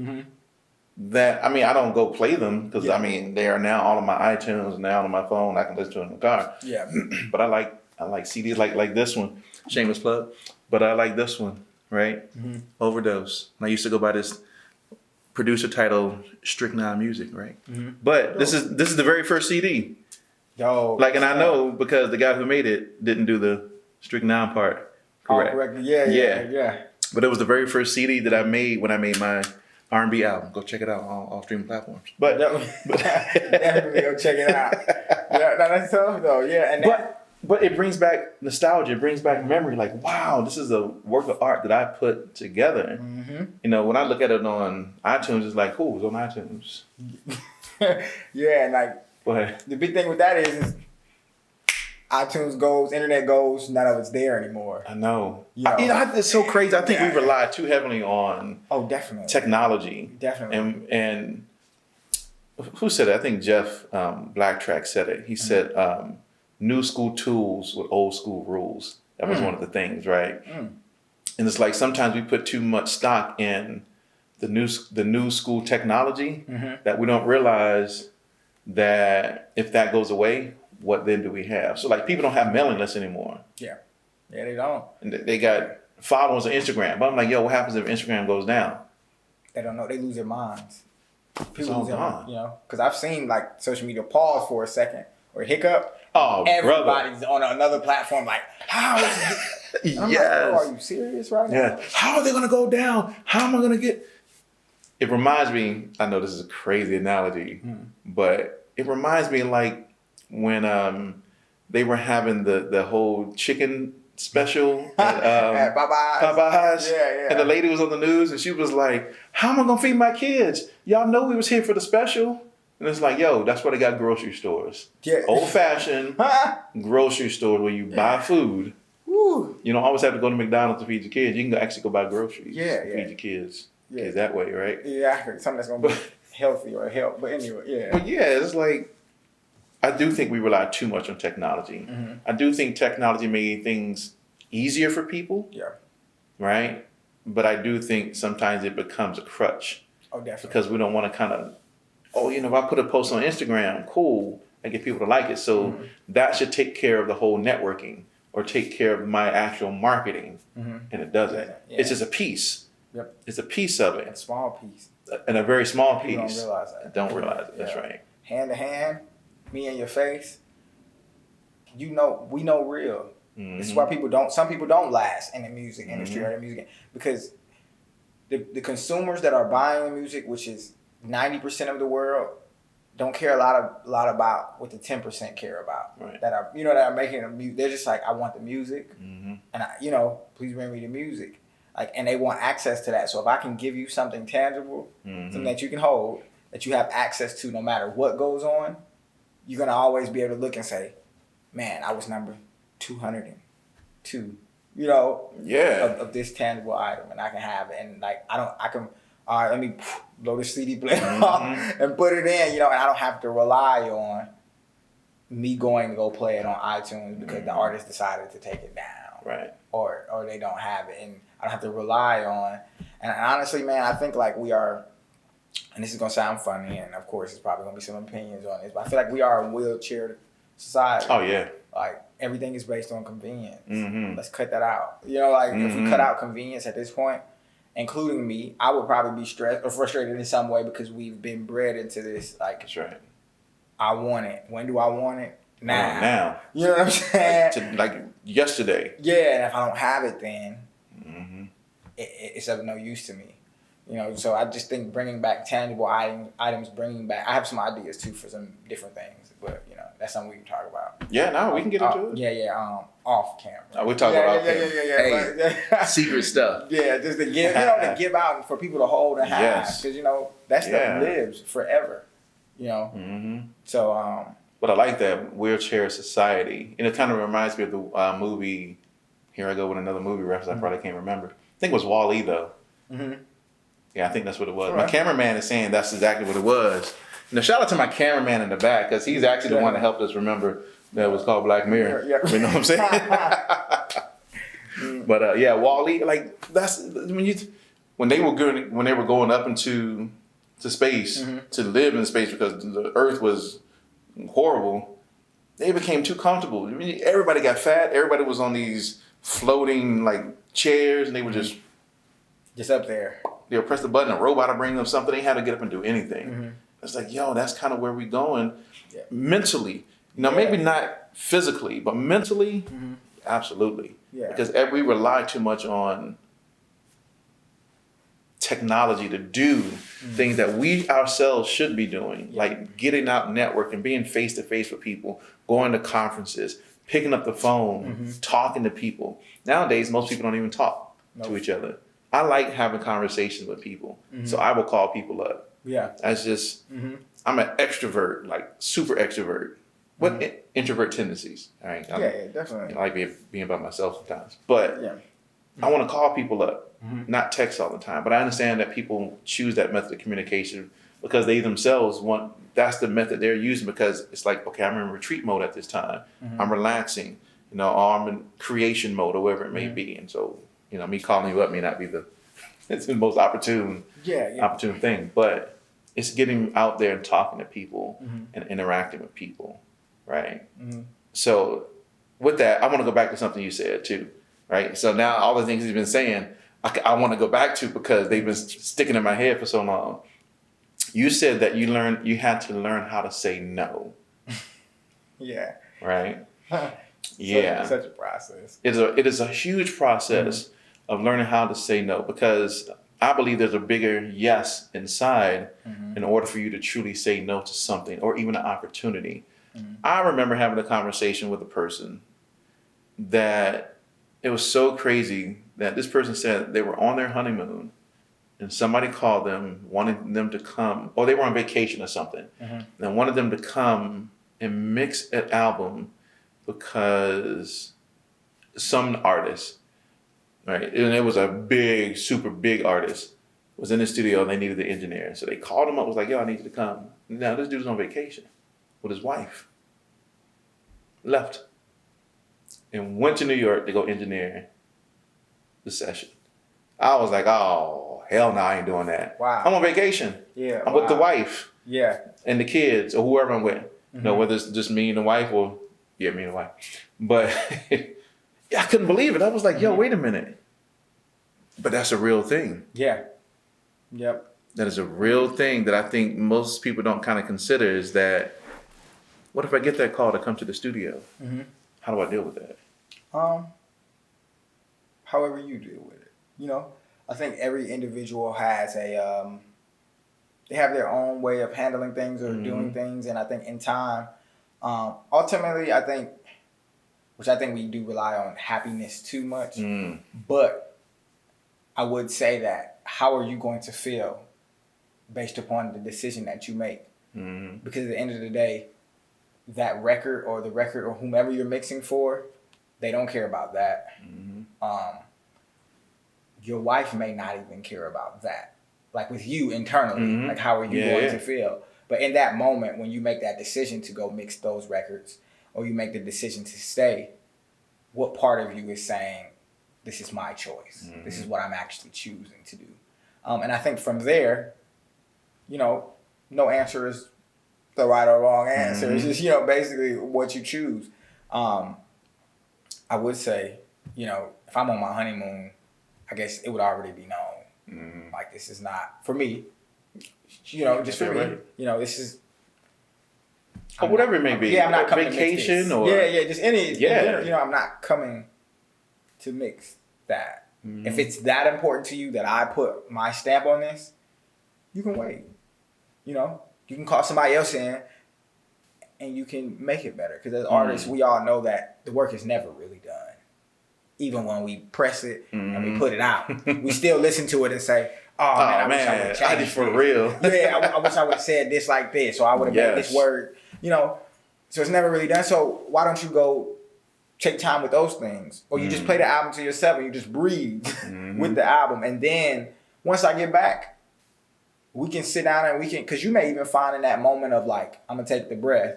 That, I don't go play them because they are now all on my iTunes, now on my phone. I can listen to them in the car. Yeah. But I like CDs like this one. Shameless plug. But I like this one, right? Overdose. And I used to go by this producer titled Strychnine Music, right? But this is the very first CD. Yo. Like, and I know because the guy who made it didn't do the Strychnine part correct. Correctly. Yeah. But it was the very first CD that I made when I made my R&B album. Go check it out on all streaming platforms. But definitely go check it out. Yeah, that's tough though. Yeah, and but it brings back nostalgia. It brings back memory. Like, wow, this is a work of art that I put together. When I look at it on iTunes, it's like, cool, it's on iTunes. Yeah, and like the big thing with that is iTunes goes, internet goes, none of it's there anymore. I know. It's so crazy. I think we rely too heavily on definitely technology. Definitely. And who said it? I think Jeff Blacktrack said it. He said new school tools with old school rules. That was one of the things, right? And it's like sometimes we put too much stock in the new school technology that we don't realize that if that goes away, what then do we have? So, like, people don't have mailing lists anymore. Yeah, they don't. And they got followers on Instagram. But I'm like, yo, what happens if Instagram goes down? They don't know. They lose their minds. People lose their minds, because I've seen, like, social media pause for a second or hiccup. Oh, everybody's on another platform. Like, how is it? I'm like, are you serious right now? Yeah. How are they gonna go down? How am I gonna get? It reminds me. I know this is a crazy analogy, but it reminds me like when they were having the whole chicken special at Popeyes. Yeah. And the lady was on the news and she was like, how am I gonna feed my kids? Y'all know we was here for the special. And it's like, yo, that's why they got grocery stores. Yeah. Old-fashioned grocery stores where you buy food. Woo. You don't always have to go to McDonald's to feed your kids. You can actually go buy groceries to feed your kids. Yeah. Kids that way, right? Yeah, something that's gonna be healthy or help. But anyway, yeah. But yeah, it's like, I do think we rely too much on technology. I do think technology made things easier for people. Yeah. Right? But I do think sometimes it becomes a crutch. Oh, definitely. Because we don't want to kind of, if I put a post on Instagram, cool, I get people to like it. So that should take care of the whole networking or take care of my actual marketing. And it doesn't. Yeah. It's just a piece. Yep. It's a piece of it. A small piece. And a very small piece. You don't realize that. Don't realize it. That's right. Hand to hand, me in your face. We know real. This is why some people don't last in the music industry or the music, because the consumers that are buying the music, which is 90% of the world, don't care a lot about what the 10% care about. Right. That are making the music. They're just like, I want the music, and please bring me the music. Like, and they want access to that. So if I can give you something tangible, something that you can hold, that you have access to no matter what goes on, you're going to always be able to look and say, man, I was number 202, you know, of this tangible item, and I can have it. And like, all right, let me blow the CD player off and put it in, you know, and I don't have to rely on me going to go play it on iTunes because the artist decided to take it down. Right. Or they don't have it. And I don't have to rely on. And honestly, man, I think like we are, and this is going to sound funny, and of course, it's probably going to be some opinions on this, but I feel like we are a wheelchair society. Oh, yeah. Like, everything is based on convenience. Let's cut that out. You know, like, if we cut out convenience at this point, including me, I would probably be stressed or frustrated in some way because we've been bred into this, like, that's right. I want it. When do I want it? Now. Now. You know what I'm saying? Like yesterday. Yeah, and if I don't have it then, it's of no use to me. You know, so I just think bringing back tangible items, bringing back, I have some ideas too for some different things, but you know, that's something we can talk about. Yeah, no, we can get into it. Yeah, off camera. We talk about off camera. Hey, secret stuff. Yeah, just to give, to give out and for people to hold and have, because you know that stuff lives forever. You know, so. But I like that wheelchair society, and it kind of reminds me of the movie. Here I go with another movie reference. I probably can't remember. I think it was Wall-E though. Yeah, I think that's what it was. Right. My cameraman is saying that's exactly what it was. Now, shout out to my cameraman in the back because he's actually the one that helped us remember that it was called Black Mirror. You know what I'm saying? But yeah, Wall-E, like that's when they were going up into space to live in space because the Earth was horrible. They became too comfortable. I mean, everybody got fat. Everybody was on these floating like chairs, and they were just up there. They would press the button, a robot would bring them something. They had to get up and do anything. It's like, yo, that's kind of where we're going mentally. You know, maybe not physically, but mentally, absolutely. Yeah. Because we rely too much on technology to do things that we ourselves should be doing, like getting out networking, being face to face with people, going to conferences, picking up the phone, talking to people. Nowadays, most people don't even talk to each other. I like having conversations with people, so I will call people up. Yeah, that's just I'm an extrovert, like super extrovert, with introvert tendencies. All right, definitely. I like being by myself sometimes, but I want to call people up, not text all the time. But I understand that people choose that method of communication because they themselves want. That's the method they're using because it's like, okay, I'm in retreat mode at this time. I'm relaxing, you know, or I'm in creation mode or whatever it may be, and so. You know, me calling you up may not be it's the most opportune thing, but it's getting out there and talking to people and interacting with people, right? So with that, I want to go back to something you said too, right? So now all the things he's been saying, I want to go back to because they've been sticking in my head for so long. You said that you had to learn how to say no. Yeah. Right? Such a process. It is a huge process of learning how to say no because I believe there's a bigger yes inside in order for you to truly say no to something or even an opportunity. I remember having a conversation with a person that it was so crazy that this person said they were on their honeymoon and somebody called them, wanting them to come, or they were on vacation or something, and wanted them to come and mix an album because some artist, right, and it was a big, super big artist, was in the studio and they needed the engineer. So they called him up, was like, yo, I need you to come. Now this dude's on vacation with his wife. Left. And went to New York to go engineer the session. I was like, oh, hell no, I ain't doing that. Wow. I'm on vacation. Yeah. I'm with the wife. Yeah. And the kids or whoever I'm with. You know, whether it's just me and the wife or, me and the wife. But I couldn't believe it. I was like, yo, wait a minute. But that's a real thing. Yeah. Yep. That is a real thing that I think most people don't kind of consider is that, what if I get that call to come to the studio? How do I deal with that? However you deal with it. You know, I think every individual has they have their own way of handling things or doing things. And I think in time, ultimately, I think we do rely on happiness too much. But I would say that how are you going to feel based upon the decision that you make? Mm-hmm. Because at the end of the day, that record or the record or whomever you're mixing for, they don't care about that. Mm-hmm. Your wife may not even care about that. Like with you internally, mm-hmm. like how are you going to feel? But in that moment, when you make that decision to go mix those records, or you make the decision to stay, what part of you is saying, this is my choice. Mm-hmm. This is what I'm actually choosing to do. And I think from there, no answer is the right or wrong answer. Mm-hmm. It's just, basically what you choose. I would say, if I'm on my honeymoon, I guess it would already be known. Mm-hmm. Like, this is not, for me, just for me, this is... Or whatever it may be. Yeah, I'm not coming vacation to mix or... Yeah, just any... Yeah. I'm not coming to mix that. Mm-hmm. If it's that important to you that I put my stamp on this, you can wait. You can call somebody else in and you can make it better. Because as artists, we all know that the work is never really done. Even when we press it and we put it out, we still listen to it and say, "Oh man, I wish I would have changed this for real." Yeah, I wish I would have said this like this, or I would have made this word. So it's never really done. So why don't you go take time with those things, or you just play the album to yourself and you just breathe with the album, and then once I get back, we can sit down and we can, because you may even find in that moment of like, I'm gonna take the breath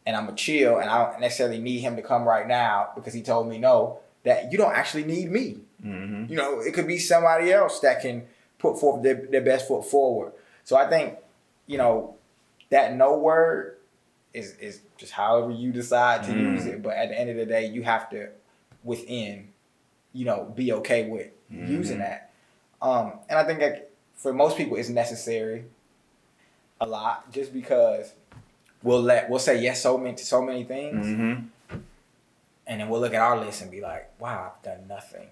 and I'm gonna chill, and I don't necessarily need him to come right now because he told me no. That you don't actually need me. Mm-hmm. It could be somebody else that can put forth their best foot forward. So I think, that no word is just however you decide to use it. But at the end of the day, you have to, within, be okay with using that. And I think that for most people, it's necessary a lot, just because we'll say yes to so many things. Mm-hmm. And then we'll look at our list and be like, wow, I've done nothing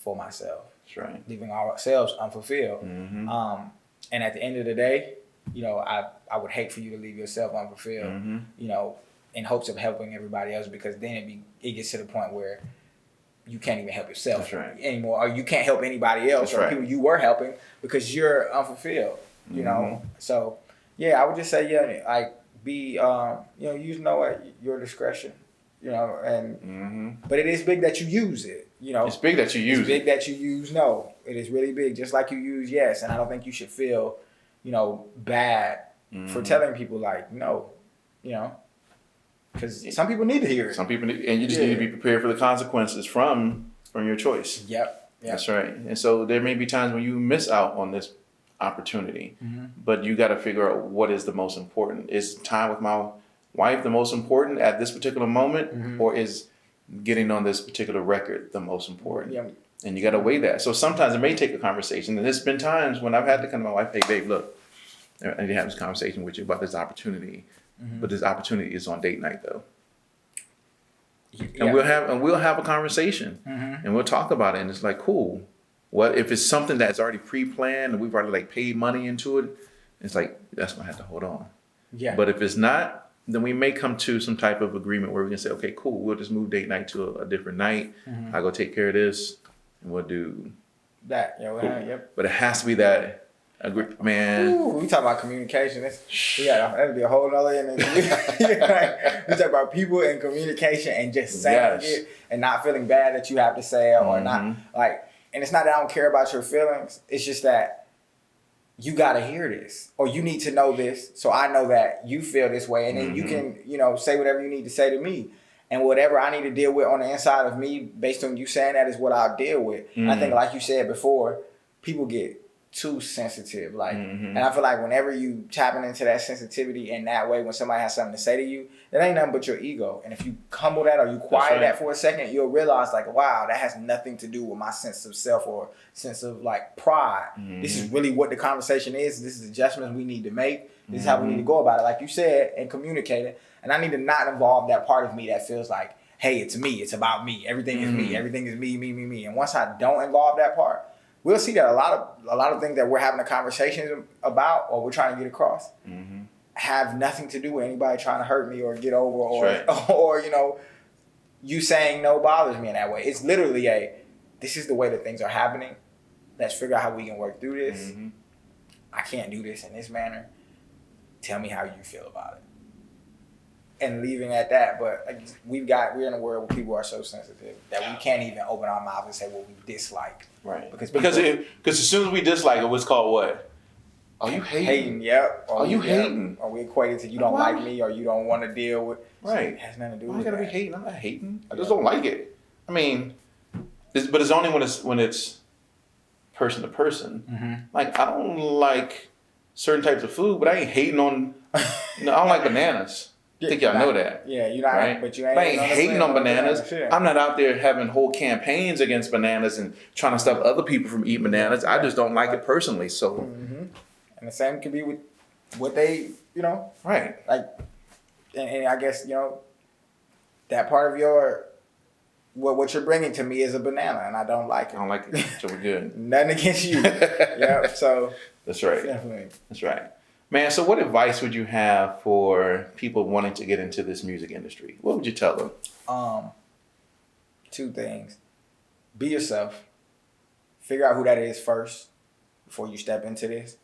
for myself. That's right. Leaving ourselves unfulfilled. Mm-hmm. And at the end of the day, I would hate for you to leave yourself unfulfilled, in hopes of helping everybody else, because then it gets to the point where you can't even help yourself anymore, or you can't help anybody else. That's or people you were helping because you're unfulfilled, So, yeah, I would just say, be, use at your discretion. But it is big that you use it, It's big that you use it. It's big that you use no. It is really big, just like you use yes. And I don't think you should feel, bad for telling people like no, because some people need to hear it. Some people need, and you just need to be prepared for the consequences from your choice. Yep. That's right. And so there may be times when you miss out on this opportunity, but you got to figure out what is the most important. Is time with my wife the most important at this particular moment, or is getting on this particular record the most important? Yeah. And you got to weigh that. So sometimes it may take a conversation. And there's been times when I've had to come to my wife, hey, babe, look, I need to have this conversation with you about this opportunity. But this opportunity is on date night, though. Yeah. And we'll have a conversation, and we'll talk about it. And it's like, cool. Well, if it's something that's already pre-planned and we've already paid money into it, it's like, that's going to have to hold on. Yeah. But if it's not, then we may come to some type of agreement where we can say, okay, cool, we'll just move date night to a different night. I'll go take care of this, and we'll do that. Yeah, cool. Yep. But it has to be that man. Ooh, we talk about communication. That'd be a whole nother interview. We talk about people and communication and just saying it and not feeling bad that you have to say it or not. And it's not that I don't care about your feelings. It's just that you got to hear this, or you need to know this, so I know that you feel this way, and then you can, say whatever you need to say to me, and whatever I need to deal with on the inside of me, based on you saying that, is what I'll deal with. I think, like you said before, people get too sensitive, and I feel like whenever you tapping into that sensitivity in that way, when somebody has something to say to you, that ain't nothing but your ego. And if you humble that or you quiet that for a second, you'll realize wow, that has nothing to do with my sense of self or sense of pride. This is really what the conversation is. This is adjustments we need to make. This is how we need to go about it, like you said, and communicate it. And I need to not involve that part of me that feels like, hey, it's me, it's about me, everything is me, everything is me. And once I don't involve that part, we'll see that a lot of things that we're having a conversation about or we're trying to get across have nothing to do with anybody trying to hurt me or get over or you saying no bothers me in that way. It's literally this is the way that things are happening. Let's figure out how we can work through this. I can't do this in this manner. Tell me how you feel about it. And leaving at that, but like, we're in a world where people are so sensitive that we can't even open our mouth and say what we dislike. Right. Because as soon as we dislike it, what's called what? Are you hating? Yep. Are you hating? Or we equate it to you don't like me or you don't want to deal with. Right. It has nothing to do I with gotta that. be hating. I'm not hating. I just don't like it. I mean, but it's only when it's person to person. Like, I don't like certain types of food, but I ain't hating on. I don't like bananas. I think y'all know that. Yeah, you're not. Right? But you ain't. I ain't hating on bananas. I'm not out there having whole campaigns against bananas and trying to stop other people from eating bananas. I just don't like it personally. So. And the same can be with what they, Right. Like, and I guess, that part of your, what you're bringing to me is a banana, and I don't like it. I don't like it, so we're good. Nothing against you. Yeah, so. That's right. Definitely. That's right. Man, so what advice would you have for people wanting to get into this music industry? What would you tell them? 2 things. Be yourself. Figure out who that is first before you step into this,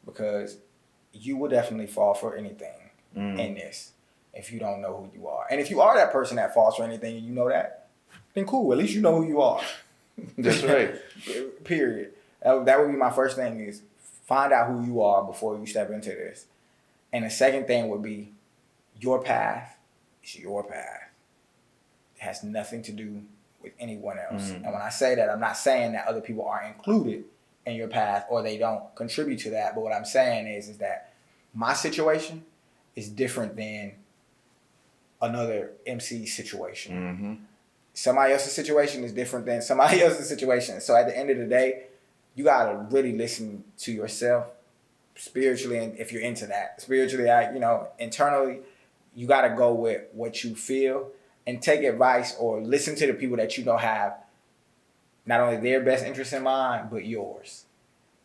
because you will definitely fall for anything in this if you don't know who you are. And if you are that person that falls for anything and you know that, then cool. At least you know who you are. That's right. Period. That would be my first thing, is find out who you are before you step into this. And the second thing would be your path is your path. It has nothing to do with anyone else. And when I say that, I'm not saying that other people aren't included in your path or they don't contribute to that. But what I'm saying is that my situation is different than another MC situation. Somebody else's situation is different than somebody else's situation. So at the end of the day, you got to really listen to yourself spiritually. And if you're into that, spiritually, internally, you got to go with what you feel and take advice or listen to the people that you know have not only their best interest in mind, but yours,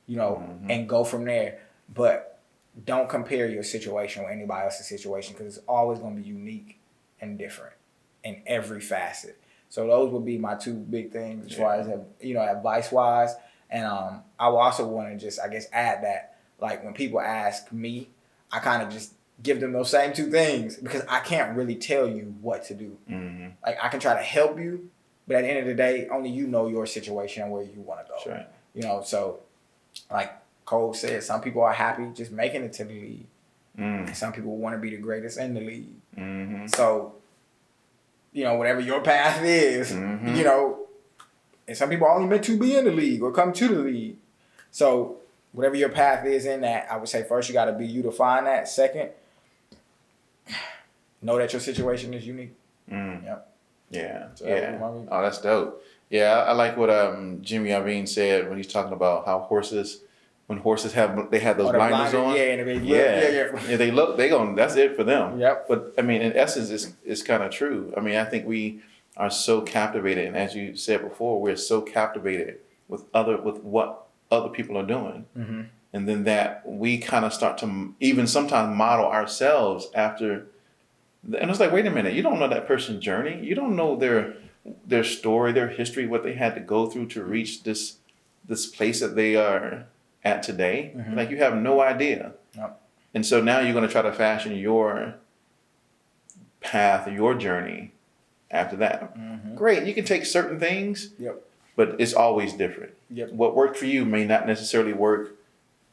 and go from there. But don't compare your situation with anybody else's situation, because it's always going to be unique and different in every facet. So those would be my 2 big things as far as, advice-wise. And I will also want to just, I guess, add that, like, when people ask me, I kind of just give them those same 2 things, because I can't really tell you what to do. Like, I can try to help you, but at the end of the day, only you know your situation and where you want to go. Right. So, like Cole said, some people are happy just making it to the league. And some people want to be the greatest in the league. So, whatever your path is, and some people are only meant to be in the league or come to the league. So whatever your path is in that, I would say first you got to be you to find that. Second, know that your situation is unique. Yep. Yeah. So Oh, that's dope. Yeah, I like what Jimmy Iovine said when he's talking about how when horses have those blinders on. Yeah, and they look, that's it for them. Yep. But I mean, in essence, it's kind of true. I mean, I think we are so captivated, and as you said before, we're so captivated with what other people are doing, and then that we kind of start to even sometimes model ourselves after. And it's like, wait a minute, you don't know that person's journey, you don't know their story, their history, what they had to go through to reach this place that they are at today. Like, you have no idea. Yep. And so now you're going to try to fashion your path, your journey after that. Great, you can take certain things, but it's always different. What worked for you may not necessarily work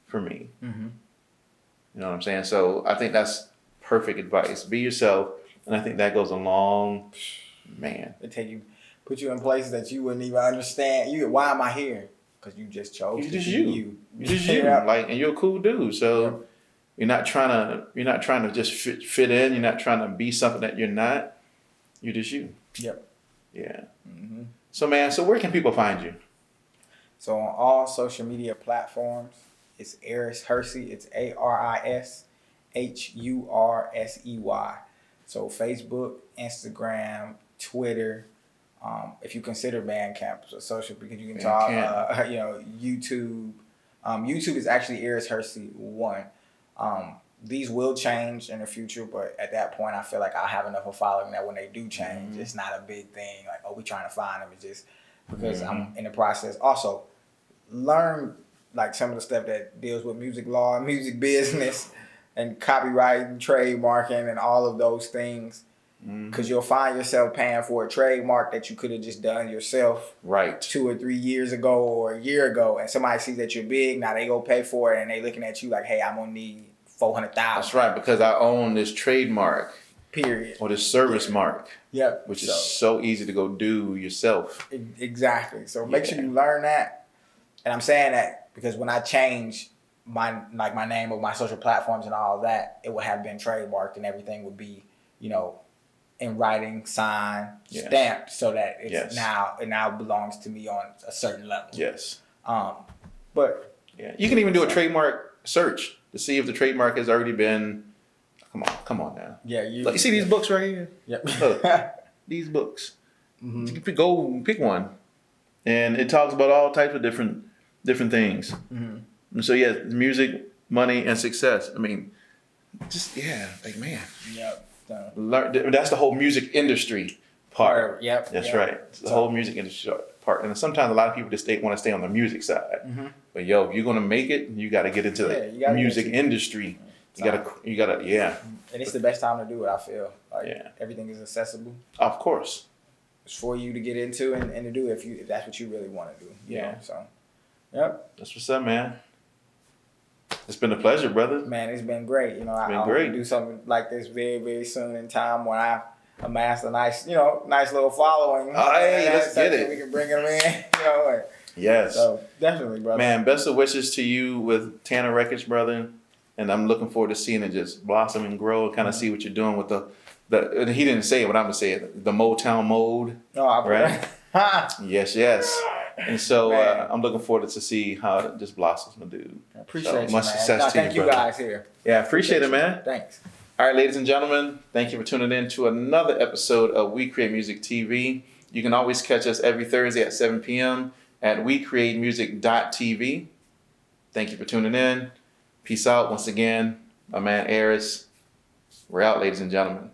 for me. You know what I'm saying? So I think that's perfect advice. Be yourself, and I think that goes a long, man. They put you in places that you wouldn't even understand. Why am I here? Because you just chose to be you. You're just you. Like, and you're a cool dude. So you're not trying to just fit in. You're not trying to be something that you're not. You're just you. Yep. Yeah. So, man, where can people find you? So on all social media platforms, it's Aris Hursey. It's ArisHursey. So Facebook, Instagram, Twitter. If you consider Bandcamp a social, because you can talk, YouTube. YouTube is actually Aris Hursey 1. These will change in the future, but at that point, I feel like I'll have enough of a following that when they do change, it's not a big thing. Like, oh, we trying to find them. It's just because I'm in the process. Also, learn like some of the stuff that deals with music law and music business and copyright and trademarking and all of those things. Because you'll find yourself paying for a trademark that you could have just done yourself 2 or 3 years ago or a year ago, and somebody sees that you're big, now they go pay for it, and they looking at you like, hey, I'm gonna need $400,000. That's right, because I own this trademark. Period. Or this service mark. Yep. Which is so easy to go do yourself. Exactly. So make sure you learn that. And I'm saying that because when I change my name of my social platforms and all of that, it would have been trademarked and everything would be, in writing, signed, stamped, so that it's it now belongs to me on a certain level. Yes. But you can even do a trademark search to see if the trademark has already been. Come on now. Yeah, you see these books right here? Yep. Look, these books. You can go and pick one, and it talks about all types of different things. And so music, money, and success. I mean, man. Yep. That's the whole music industry part. Yep. That's right. It's the whole music industry part. And sometimes a lot of people just want to stay on the music side. But if you're gonna make it, you got to get into the music industry. You gotta. And it's the best time to do it, I feel. Everything is accessible. Of course. It's for you to get into and to do if that's what you really want to do. You know? So, yep. That's what's up, man. It's been a pleasure, brother. Man, it's been great. I hope to do something like this very, very soon in time when I amass a nice little following. Oh, hey, let's get it. We can bring them in, Yes. So, definitely, brother. Man, best of wishes to you with Taelor Records, brother. And I'm looking forward to seeing it just blossom and grow and kind of see what you're doing with the he didn't say it, but I'm going to say it, the Motown mode. Right? Yes. And so I'm looking forward to see how it just blossoms, my dude. I appreciate you, much man. success to you, thank you guys here. Yeah, appreciate it, man. Thanks. All right, ladies and gentlemen, thank you for tuning in to another episode of We Create Music TV. You can always catch us every Thursday at 7 p.m. at WeCreateMusic.tv. Thank you for tuning in. Peace out once again. My man Aris. We're out, ladies and gentlemen.